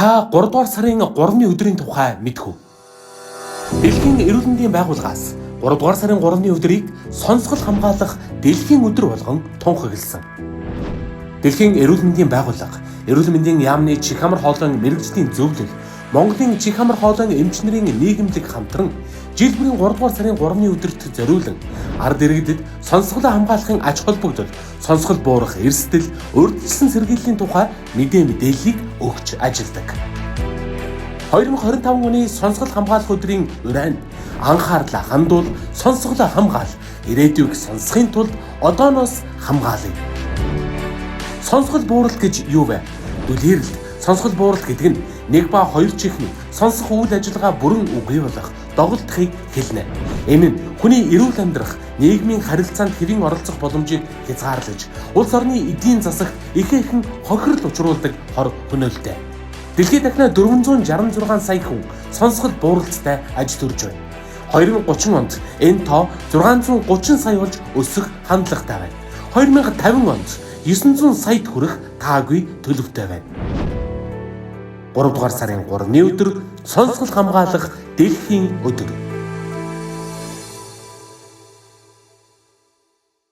Та 3 дугаар сарын 3-ны өдрийн тухай мэдэх үү? Дэлхийн эрүүл мэндийн байгууллагаас 3 дугаар сарын 3-ны өдрийг сонсгол хамгаалах дэлхийн өдөр болгон тунхагласан. Дэлхийн эрүүл мэндийн байгууллага эрүүл мэндийн яамны чих хамар хоолойн мэрэгжлийн зөвлөл, Монголын чих хамар хоолойн эмчнэрийн нийгэмлэг хамтран жилбэрийн 3 дугаар сарын 3-ны өдөрт зориулан ард иргэдэд сонсголоо хамгаалахын ач холбогдол, сонсгол буурах эрсдэл, урьдчилсан сэргийллийн тухай мэдээллийг өгч ажилладаг. 2025 оны сонсгол хамгаалах өдрийн урайнд анхаарлаа хандуул, сонсголоо хамгаал, ирээдүйг сонсохын тулд одооноос хамгаалъя. Сонсгол бууралт гэж юу вэ? Дүлээрэлт, сонсгол бууралт гэдэг нь нэг ба хоёр чихний сонсох үйл ажиллагаа бүрэн үгүй болох доголдохыг хэлнэ. Энэ нь хүний эрүүл амьдрах, нийгмийн харилцаанд хэрийн оролцох боломжийг хязгаарлаж, улс орны эдийн засагт ихээхэн хохирол учруулдаг хор хөнөөлтэй. Дэлхийд дахина 466 сая хүн сонсгол бууралцтай аж төрж байна. 2030 онд энэ тоо 630 сая болж өсөх хандлагатай байна. 2050 онд 900 саяд хүрэх таагүй төлөвтэй байна. 3 дугаар сарын 3-ны өдөр сонсгол хамгаалах дэлхийн өдөр.